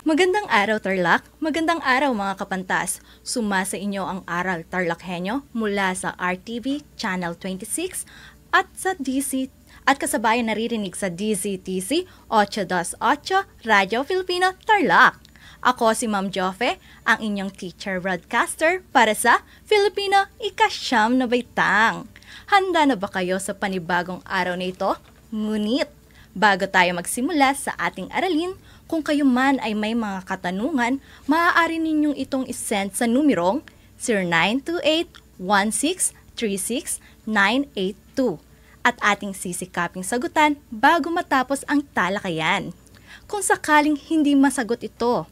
Magandang araw, Tarlac. Magandang araw, mga kapantas. Sumasa inyo ang Aral Tarlachenyo mula sa RTV Channel 26 at sa DC at kasabayan naririnig sa DZTC 828 Radio Filipino Tarlac. Ako si Ma'am Joffe, ang inyong teacher broadcaster para sa Filipino Ika-9 na Baitang. Handa na ba kayo sa panibagong araw na ito? Ngunit, bago tayo magsimula sa ating aralin, kung kayo man ay may mga katanungan, maaari ninyong itong isend sa numerong 0928-1636982 at ating sisikaping sagutan bago matapos ang talakayan. Kung sakaling hindi masagot ito,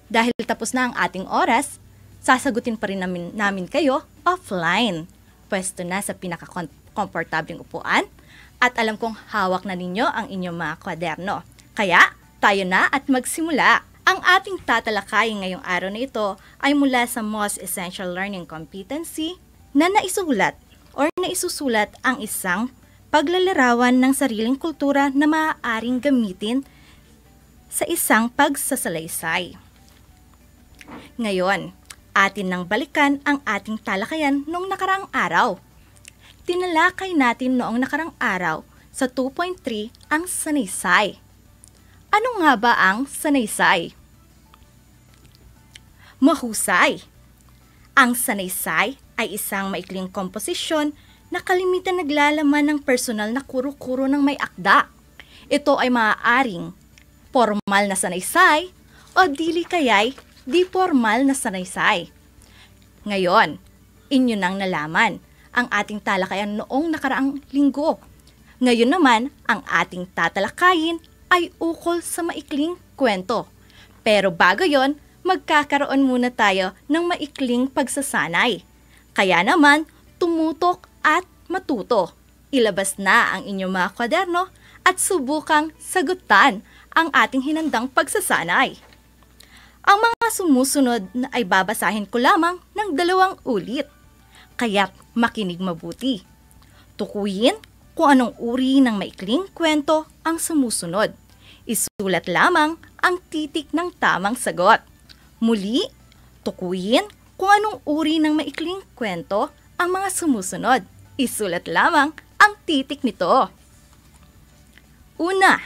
dahil tapos na ang ating oras, sasagutin pa rin namin kayo offline. Pwesto na sa pinaka-komportableng upuan at alam kong hawak na ninyo ang inyong mga kwaderno. Kaya, tayo na at magsimula. Ang ating tatalakayin ngayong araw na ito ay mula sa Most Essential Learning Competency na naisusulat ang isang paglalarawan ng sariling kultura na maaaring gamitin sa isang pagsasalaysay. Ngayon, atin nang balikan ang ating talakayan noong nakaraang araw. Tinalakay natin noong nakaraang araw sa 2.3 ang sanaysay. Ano nga ba ang sanaysay? Mahusay. Ang sanaysay ay isang maikling komposisyon na kalimitan naglalaman ng personal na kuro-kuro ng may akda. Ito ay maaaring formal na sanaysay o dili kaya'y di formal na sanaysay. Ngayon, inyo nang nalaman ang ating talakayan noong nakaraang linggo. Ngayon naman, ang ating tatalakayin ay ukol sa maikling kwento. Pero bago yon, magkakaroon muna tayo ng maikling pagsasanay. Kaya naman, tumutok at matuto. Ilabas na ang inyong mga kwaderno at subukang sagutan ang ating hinandang pagsasanay. Ang mga sumusunod na ay babasahin ko lamang ng 2 ulit. Kaya't makinig mabuti. Tukuyin kung anong uri ng maikling kwento ang sumusunod. Isulat lamang ang titik ng tamang sagot. Muli, tukuyin kung anong uri ng maikling kwento ang mga sumusunod. Isulat lamang ang titik nito. Una,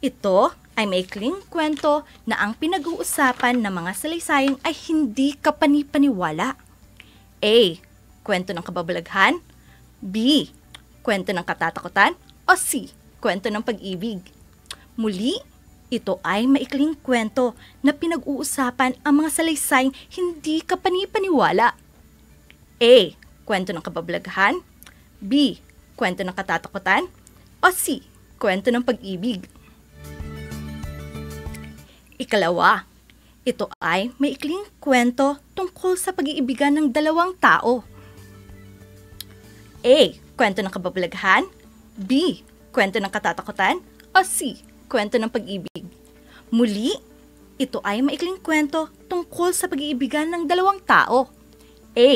ito ay maikling kwento na ang pinag-uusapan ng mga salaysayang ay hindi kapani-paniwala. A. Kwento ng kababalaghan. B. Kwento ng katatakutan. O C. Kwento ng pag-ibig. Muli, ito ay maikling kwento na pinag-uusapan ang mga salaysayang hindi kapani-paniwala. A. Kwento ng kababalaghan. B. Kwento ng katatakutan. O C. Kwento ng pag-ibig. Ikalawa, ito ay maikling kwento tungkol sa pag-iibigan ng 2 tao. A. Kwento ng kababalaghan. B. Kwento ng katatakutan. O C. Kwento ng pag-ibig. Muli, ito ay maikling kwento tungkol sa pag-iibigan ng 2 tao. A.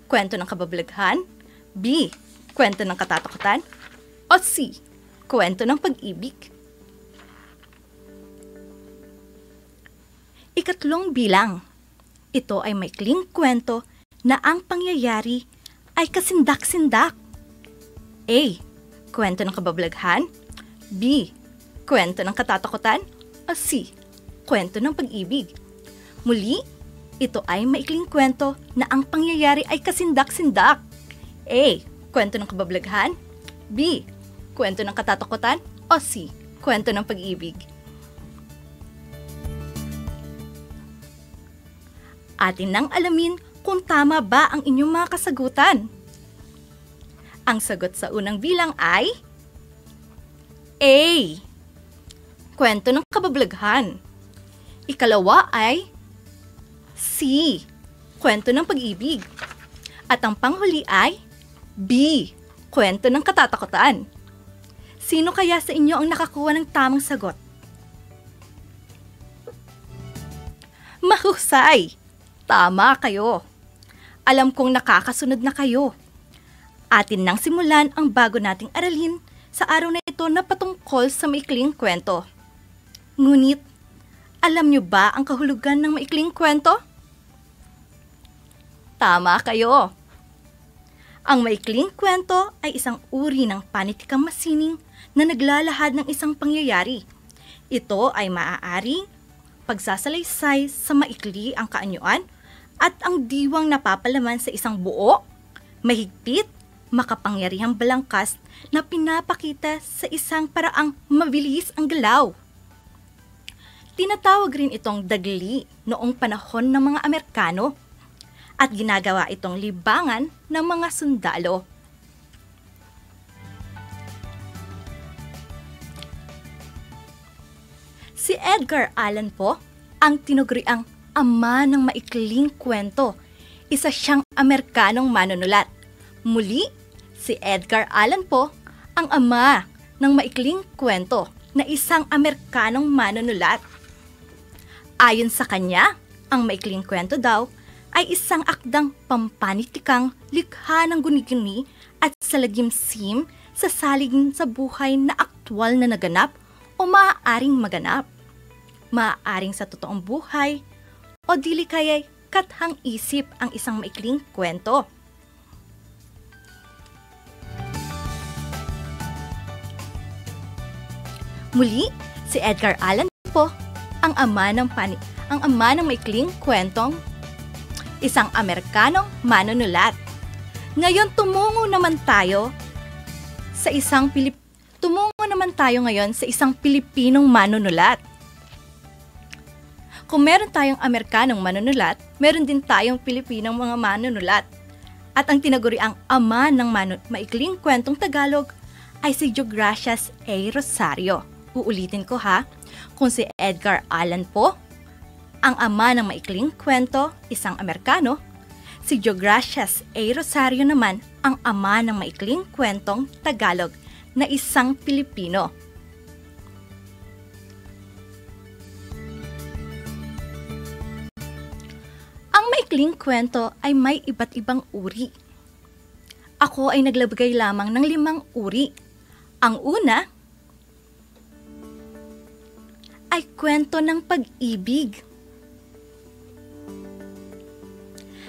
Kwento ng kababalaghan. B. Kwento ng katatakutan. O C. Kwento ng pag-ibig. Ikatlong bilang. Ito ay maikling kwento na ang pangyayari ay kasindak-sindak. A. Kwento ng kababalaghan. B. Kwento ng katatakutan. O C. Kwento ng pag-ibig. Muli, ito ay maikling kwento na ang pangyayari ay kasindak-sindak. A. Kwento ng kababalaghan. B. Kwento ng katatakutan. O C. Kwento ng pag-ibig. Atin nang alamin kung tama ba ang inyong mga kasagutan. Ang sagot sa unang bilang ay A. Kwento ng kababalaghan. Ikalawa ay C. Kwento ng pag-ibig. At ang panghuli ay B. Kwento ng katatakutan. Sino kaya sa inyo ang nakakuha ng tamang sagot? Mahusay! Tama kayo. Alam kong nakakasunod na kayo. Atin nang simulan ang bago nating aralin sa araw na ito na patungkol sa maikling kwento. Ngunit, Alam niyo ba ang kahulugan ng maikling kwento? Tama kayo! Ang maikling kwento ay isang uri ng panitikang masining na naglalahad ng isang pangyayari. Ito ay maaaring pagsasalaysay sa maikli ang kaanyuan at ang diwang napapalaman sa isang buo, mahigpit, makapangyarihang balangkas na pinapakita sa isang paraang mabilis ang galaw. Tinatawag rin itong dagli noong panahon ng mga Amerikano at ginagawa itong libangan ng mga sundalo. Si Edgar Allan Poe ang tinuguriang ama ng maikling kwento. Isa siyang Amerikanong manunulat. Muli, si Edgar Allan Poe ang ama ng maikling kwento na isang Amerikanong manunulat. Ayon sa kanya, ang maikling kwento daw ay isang akdang pampanitikang likha ng guni-guni at salagimsim sa saligin sa buhay na aktwal na naganap o maaaring maganap. Maaaring sa totoong buhay o dili kaya'y kathang isip ang isang maikling kwento. Muli, si Edgar Allan Poe ang ama ng maikling kwentong isang Amerikanong manunulat. Ngayon tumungo naman tayo ngayon sa isang Pilipinong manunulat. Kung meron tayong Amerikanong manunulat, meron din tayong Pilipinong mga manunulat. At ang tinaguriang ama ng maikling kwentong Tagalog ay si Deogracias A. Rosario. Uulitin ko ha, kung si Edgar Allan Poe ang ama ng maikling kwento, isang Amerikano, si Deogracias A. Rosario naman ang ama ng maikling kwentong Tagalog na isang Pilipino. Ang maikling kwento ay may iba't ibang uri. Ako ay naglabagay lamang ng 5 uri. Ang una ay kwento ng pag-ibig.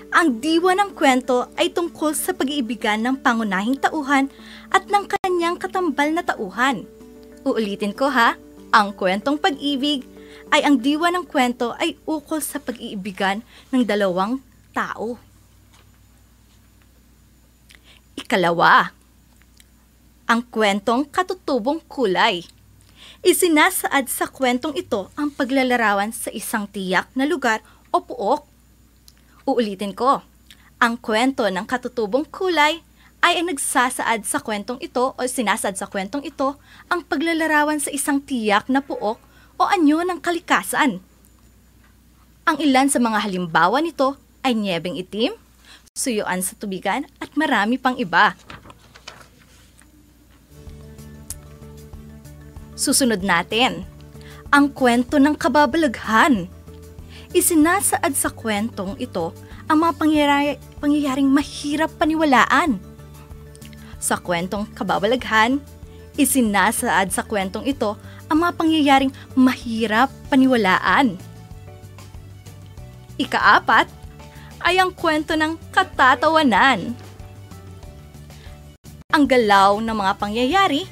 Ang diwa ng kwento ay tungkol sa pag-iibigan ng pangunahing tauhan at ng kanyang katambal na tauhan. Uulitin ko ha, ang kwentong pag-ibig ay ang diwa ng kwento ay ukol sa pag-iibigan ng 2 tao. Ikalawa, ang kwentong katutubong kulay. Isinasaad sa kwentong ito ang paglalarawan sa isang tiyak na lugar o puok. Uulitin ko, ang kwento ng katutubong kulay ay nagsasaad sa kwentong ito o sinasaad sa kwentong ito ang paglalarawan sa isang tiyak na puok o anyo ng kalikasan. Ang ilan sa mga halimbawa nito ay niyebeng itim, suyuan sa tubigan at marami pang iba. Susunod natin, ang kwento ng kababalaghan. Isinasaad sa kwentong ito ang mga pangyayaring mahirap paniwalaan. Sa kwentong kababalaghan, isinasaad sa kwentong ito ang mga pangyayaring mahirap paniwalaan. Ika-4 ay ang kwento ng katatawanan. Ang galaw ng mga pangyayari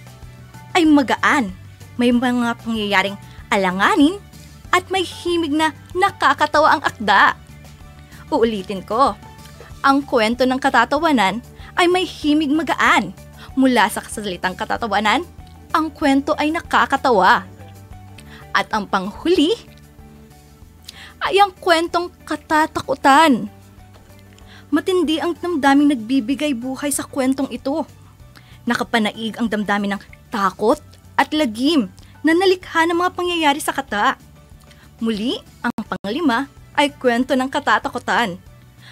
ay magaan. May mga pangyayaring alanganin at may himig na nakakatawa ang akda. Uulitin ko, ang kwento ng katatawanan ay may himig magaan. Mula sa salitang katatawanan, ang kwento ay nakakatawa. At ang panghuli ay ang kwentong katatakutan. Matindi ang damdaming nagbibigay buhay sa kwentong ito. Nakapanaig ang damdamin ng takot at lagim na nalikha ng mga pangyayari sa kata. Muli, ang panglima ay kwento ng katatakutan.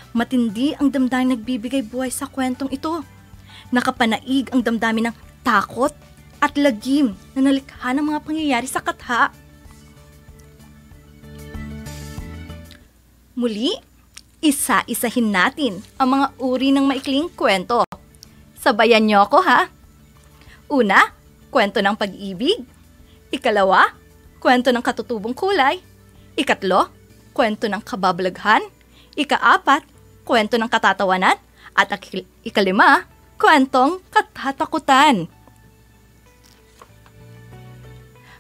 Matindi ang damdaming nagbibigay buhay sa kwentong ito. Nakapanaig ang damdamin ng takot at lagim na nalikha ng mga pangyayari sa katha. Muli, isa-isahin natin ang mga uri ng maikling kwento. Sabayan niyo ako ha. Una, kwento ng pag-ibig. Ikalawa, kwento ng katutubong kulay. Ikatlo, kwento ng kababalaghan. Ikaapat, kwento ng katatawanan. At ikalima, kwentong katatakutan.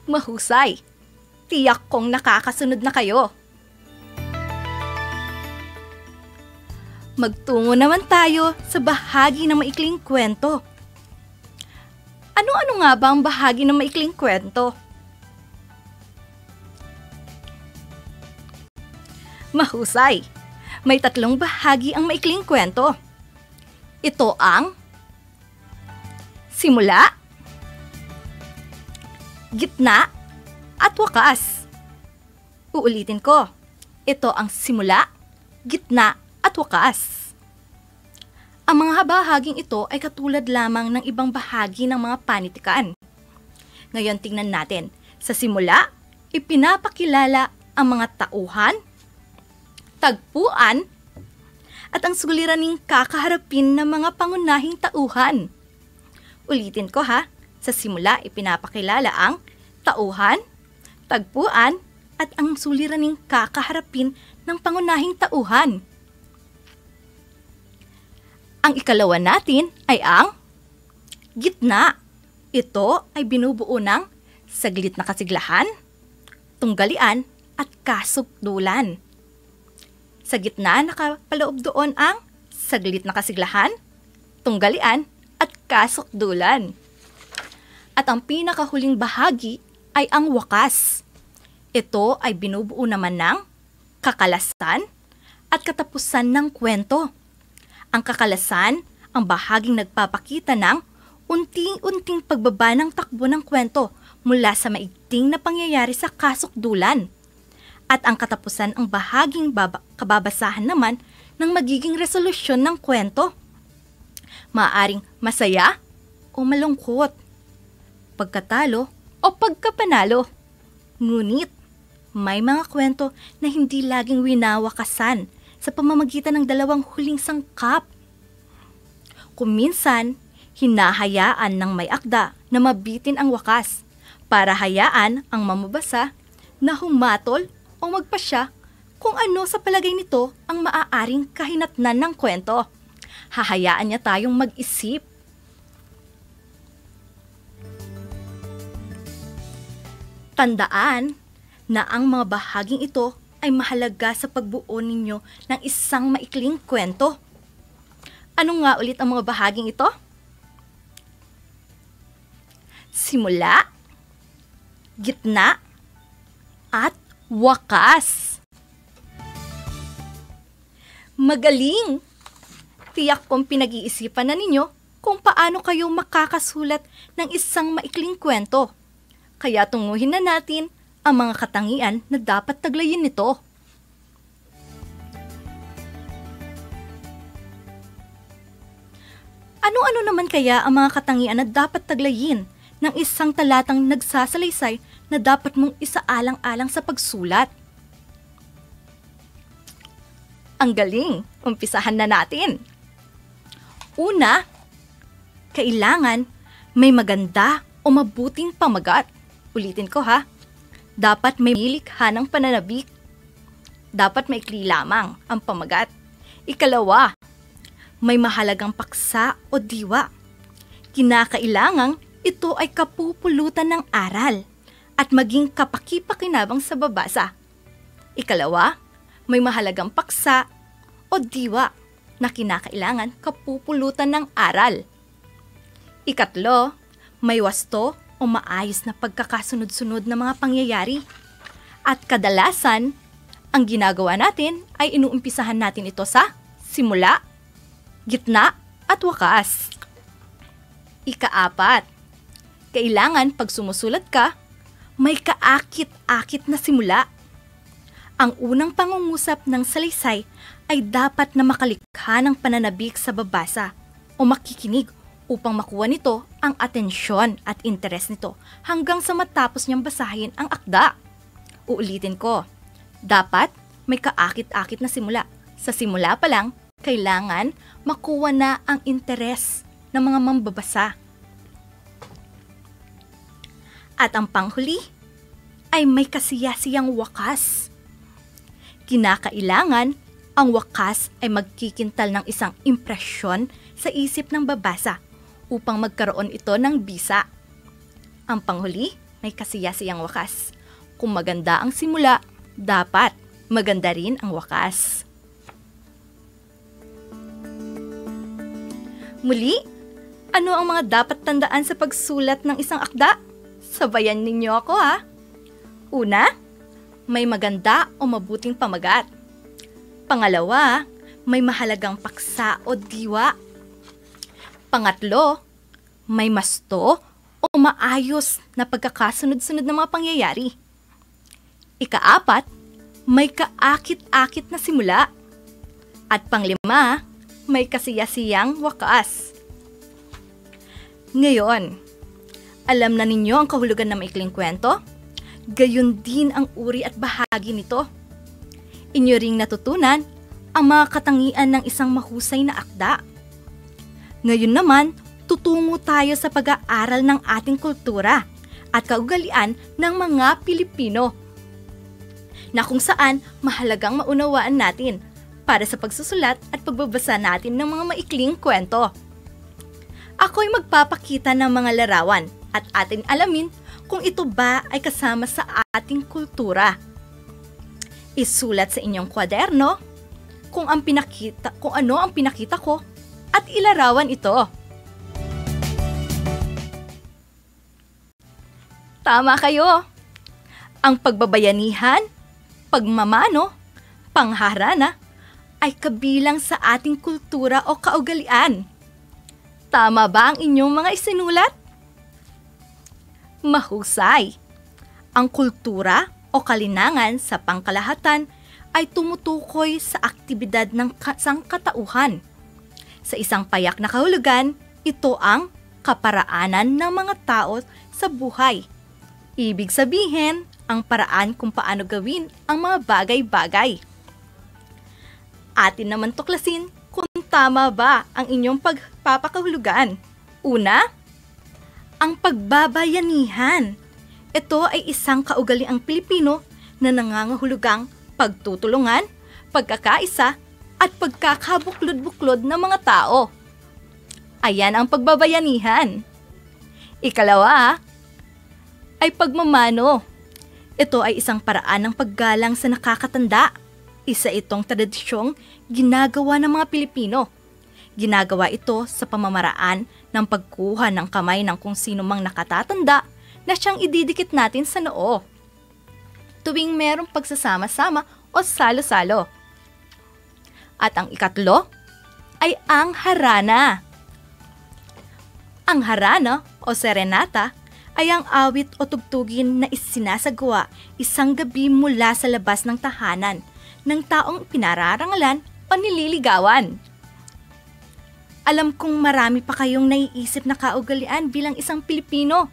Mahusay! Tiyak kong nakakasunod na kayo. Magtungo naman tayo sa bahagi ng maikling kwento. Ano-ano nga ba ang bahagi ng maikling kwento? Mahusay! May 3 bahagi ang maikling kwento. Ito ang simula, gitna, at wakas. Uulitin ko. Ito ang simula, gitna, at wakas. Ang mga bahaging ito ay katulad lamang ng ibang bahagi ng mga panitikan. Ngayon tingnan natin. Sa simula, ipinapakilala ang mga tauhan, tagpuan, at ang suliraning kakaharapin ng mga pangunahing tauhan. Ulitin ko ha. Sa simula, ipinapakilala ang tauhan, tagpuan, at ang suliraning kakaharapin ng pangunahing tauhan. Ang ikalawa natin ay ang gitna. Ito ay binubuo ng saglit na kasiglahan, tunggalian, at kasukdulan. Sa gitna, nakapaloob doon ang saglit na kasiglahan, tunggalian, at kasukdulan. At ang pinakahuling bahagi ay ang wakas. Ito ay binubuo naman ng kakalasan at katapusan ng kwento. Ang kakalasan, ang bahaging nagpapakita ng unting-unting pagbaba ng takbo ng kwento mula sa maigting na pangyayari sa kasukdulan. At ang katapusan, ang bahaging kababasahan naman ng magiging resolusyon ng kwento. Maaaring masaya o malungkot, pagkatalo o pagkapanalo. Ngunit, may mga kwento na hindi laging winawakasan sa pamamagitan ng 2 huling sangkap. Kung minsan, hinahayaan ng may akda na mabitin ang wakas para hayaan ang mamabasa na humatol o magpasya kung ano sa palagay nito ang maaaring kahinatnan ng kwento. Hahayaan niya tayong mag-isip. Tandaan na ang mga bahaging ito ay mahalaga sa pagbuo ninyo ng isang maikling kwento. Ano nga ulit ang mga bahaging ito? Simula, gitna, at wakas. Magaling! Tiyak kong pinag-iisipan na ninyo kung paano kayo makakasulat ng isang maikling kwento. Kaya tunguhin na natin ang mga katangian na dapat taglayin nito. Ano-ano naman kaya ang mga katangian na dapat taglayin ng isang talatang nagsasalaysay na dapat mong isaalang-alang sa pagsulat? Ang galing! Umpisahan na natin! Una, kailangan may maganda o mabuting pamagat. Ulitin ko ha. Dapat may likha ng pananabik. Dapat maikli lamang ang pamagat. Ikalawa, may mahalagang paksa o diwa. Kinakailangang ito ay kapupulutan ng aral at maging kapaki-pakinabang sa babasa. Ikalawa, may mahalagang paksa o diwa na kinakailangan kapupulutan ng aral. Ikatlo, may wasto o maayos na pagkakasunod-sunod na mga pangyayari. At kadalasan, ang ginagawa natin ay inuumpisahan natin ito sa simula, gitna, at wakas. Ikaapat, kailangan pag sumusulat ka, may kaakit-akit na simula. Ang unang pangungusap ng salaysay ay dapat na makalikha ng pananabik sa babasa o makikinig upang makuha nito ang atensyon at interes nito hanggang sa matapos niyang basahin ang akda. Uulitin ko, dapat may kaakit-akit na simula. Sa simula pa lang, kailangan makuha na ang interes ng mga mambabasa. At ang panghuli ay may kasiyasiyang wakas. Kinakailangan ang wakas ay magkikintal ng isang impresyon sa isip ng babasa upang magkaroon ito ng bisa. Ang panghuli, may kasiyasiyang wakas. Kung maganda ang simula, dapat maganda rin ang wakas. Muli, ano ang mga dapat tandaan sa pagsulat ng isang akda? Sabayan ninyo ako ha. Una, may maganda o mabuting pamagat. Pangalawa, may mahalagang paksa o diwa. Pangatlo, may masto o maayos na pagkakasunod-sunod ng mga pangyayari. Ikaapat, may kaakit-akit na simula. At panglima, may kasiyasiyang wakas. Ngayon, alam na ninyo ang kahulugan ng maikling kwento? Gayon din ang uri at bahagi nito. Inyo ring natutunan ang mga katangian ng isang mahusay na akda. Ngayon naman, tutungo tayo sa pag-aaral ng ating kultura at kaugalian ng mga Pilipino, na kung saan mahalagang maunawaan natin para sa pagsusulat at pagbabasa natin ng mga maikling kwento. Ako'y magpapakita ng mga larawan at atin alamin kung ito ba ay kasama sa ating kultura. Isulat sa inyong kwaderno kung ano ang pinakita ko at ilarawan ito. Tama kayo! Ang pagbabayanihan, pagmamano, pangharana ay kabilang sa ating kultura o kaugalian. Tama ba ang inyong mga isinulat? Mahusay! Ang kultura o kalinangan sa pangkalahatan ay tumutukoy sa aktibidad ng sangkatauhan. Sa isang payak na kahulugan, ito ang kaparaanan ng mga tao sa buhay. Ibig sabihin, ang paraan kung paano gawin ang mga bagay-bagay. Atin naman tuklasin kung tama ba ang inyong pagpapakahulugan. Una, ang pagbabayanihan. Ito ay isang kaugaliang Pilipino na nangangahulugang pagtutulungan, pagkakaisa, at pagkakabuklod-buklod ng mga tao. Ayan ang pagbabayanihan. Ikalawa, ay pagmamano. Ito ay isang paraan ng paggalang sa nakakatanda. Isa itong tradisyong ginagawa ng mga Pilipino. Ginagawa ito sa pamamaraan ng pagkuha ng kamay ng kung sino mang nakatatanda na siyang ididikit natin sa noo tuwing merong pagsasama-sama o salo-salo. At ang ikatlo ay ang harana. Ang harana o serenata ay ang awit o tugtugin na isinasagawa isang gabi mula sa labas ng tahanan ng taong pinararangalan o nililigawan. Alam kong marami pa kayong naiisip na kaugalian bilang isang Pilipino.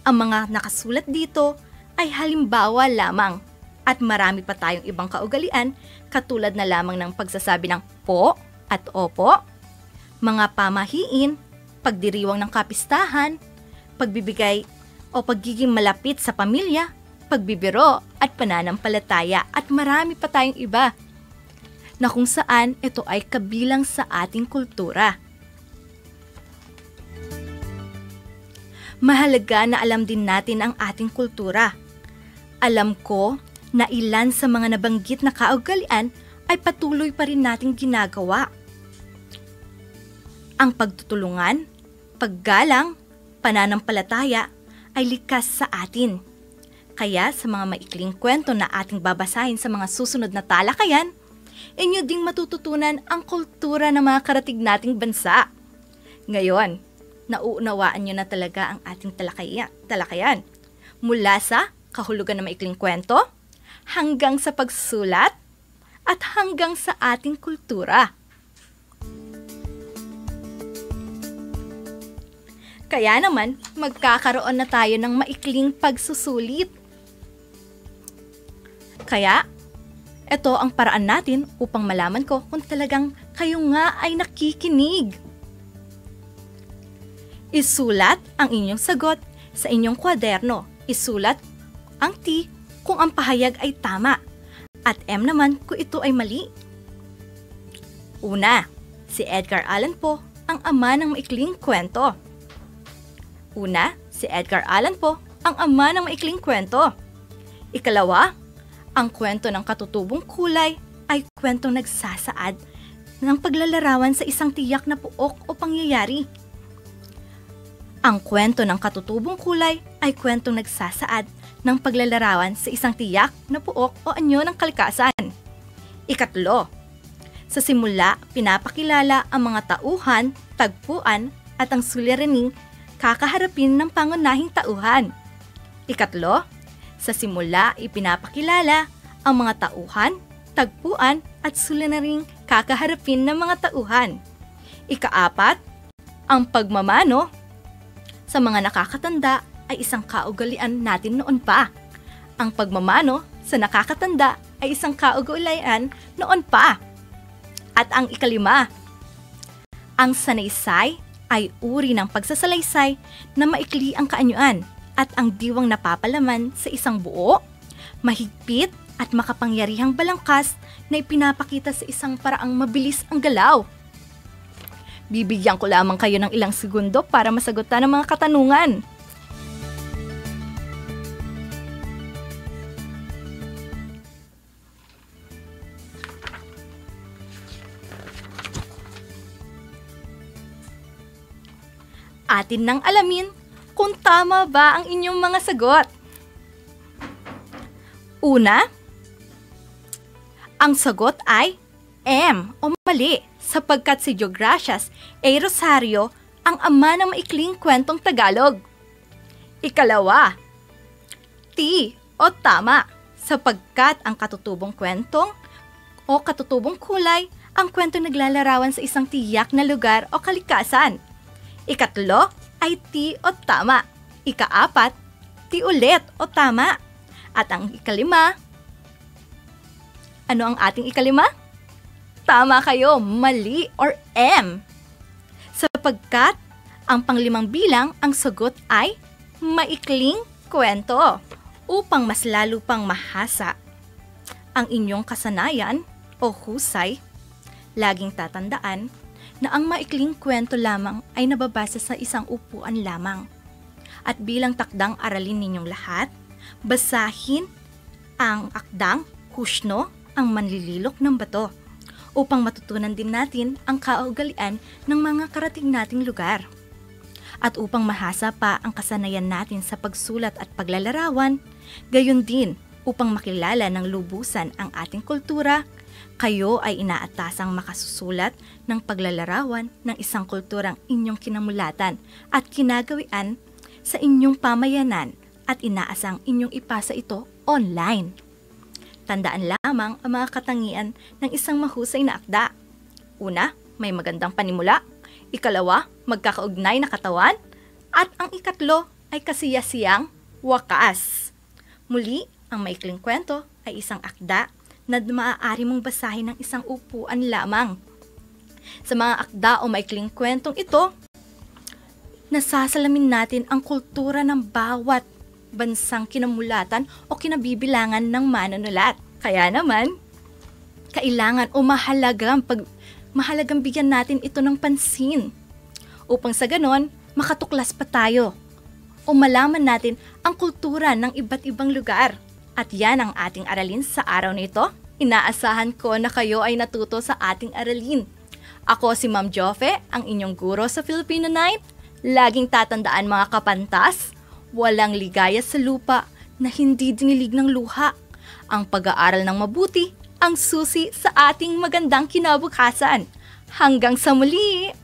Ang mga nakasulat dito ay halimbawa lamang at marami pa tayong ibang kaugalian katulad na lamang ng pagsasabi ng po at opo, mga pamahiin, pagdiriwang ng kapistahan, pagbibigay o pagiging malapit sa pamilya, pagbibiro at pananampalataya at marami pa tayong iba na kung saan ito ay kabilang sa ating kultura. Mahalaga na alam din natin ang ating kultura. Alam ko na ilan sa mga nabanggit na kaugalian ay patuloy pa rin nating ginagawa. Ang pagtutulungan, paggalang, pananampalataya ay likas sa atin. Kaya sa mga maikling kwento na ating babasahin sa mga susunod na talakayan, inyo ding matututunan ang kultura ng mga karatig nating bansa. Ngayon, nauunawaan nyo na talaga ang ating talakayan. Mula sa kahulugan ng maikling kwento, hanggang sa pagsulat, at hanggang sa ating kultura. Kaya naman, magkakaroon na tayo ng maikling pagsusulit. Kaya, ito ang paraan natin upang malaman ko kung talagang kayo nga ay nakikinig. Isulat ang inyong sagot sa inyong kwaderno. Isulat ang T kung ang pahayag ay tama At M naman kung ito ay mali. Una, si Edgar Allan Poe ang ama ng maikling kwento. Una, si Edgar Allan Poe ang ama ng maikling kwento. Ikalawa, ang kwento ng katutubong kulay ay kwentong nagsasaad ng paglalarawan sa isang tiyak na puok o pangyayari. Ang kwento ng katutubong kulay ay kwentong nagsasaad ng paglalarawan sa isang tiyak na puok o anyo ng kalikasan. Ikatlo, sa simula pinapakilala ang mga tauhan, tagpuan at ang suliraning kakaharapin ng pangunahing tauhan. Ikatlo, sa simula ipinapakilala ang mga tauhan, tagpuan at suliraning kakaharapin ng mga tauhan. Ikaapat, ang pagmamano sa mga nakakatanda ay isang kaugalian natin noon pa. Ang pagmamano sa nakakatanda ay isang kaugalian noon pa. At ang ikalima, ang sanaysay ay uri ng pagsasalaysay na maikli ang kaanyuan at ang diwang napapalaman sa isang buo, mahigpit at makapangyarihang balangkas na ipinapakita sa isang paraang mabilis ang galaw. Bibigyan ko lamang kayo ng ilang segundo para masagutan ang mga katanungan. Atin nang alamin kung tama ba ang inyong mga sagot. Una, ang sagot ay M o mali sapagkat si Deogracias A. Rosario ang ama ng maikling kwentong Tagalog. Ikalawa, T o tama sapagkat ang katutubong kwentong o katutubong kulay ang kwentong naglalarawan sa isang tiyak na lugar o kalikasan. Ikatlo ay T o tama. Ikaapat, T ulit o tama. At ang ikalima, ano ang ating ikalima? Tama kayo, mali or M. Sapagkat ang panglimang bilang ang sagot ay maikling kwento. Upang mas lalo pang mahasa ang inyong kasanayan o husay, laging tatandaan na ang maikling kwento lamang ay nababasa sa isang upuan lamang. At bilang takdang aralin ninyong lahat, basahin ang akdang Husno, ang manlililok ng bato, upang matutunan din natin ang kaugalian ng mga karating nating lugar. At upang mahasa pa ang kasanayan natin sa pagsulat at paglalarawan, gayon din upang makilala ng lubusan ang ating kultura, kayo ay inaatasang makasusulat ng paglalarawan ng isang kulturang inyong kinamulatan at kinagawian sa inyong pamayanan at inaasang inyong ipasa ito online. Tandaan lamang ang mga katangian ng isang mahusay na akda. Una, may magandang panimula. Ikalawa, magkakaugnay na katawan. At ang ikatlo ay kasiyasiyang wakas. Muli, ang maikling kwento ay isang akda na maaari mong basahin ng isang upuan lamang. Sa mga akda o maikling kwentong ito, nasasalamin natin ang kultura ng bawat bansang kinamulatan o kinabibilangan ng manunulat. Kaya naman, kailangan o mahalagang bigyan natin ito ng pansin upang sa ganon, makatuklas pa tayo o malaman natin ang kultura ng iba't ibang lugar. At yan ang ating aralin sa araw nito. Inaasahan ko na kayo ay natuto sa ating aralin. Ako si Ma'am Joffe, ang inyong guro sa Filipino 9. Laging tatandaan mga kapantas, walang ligaya sa lupa na hindi dinilig ng luha. Ang pag-aaral ng mabuti ang susi sa ating magandang kinabukasan. Hanggang sa muli!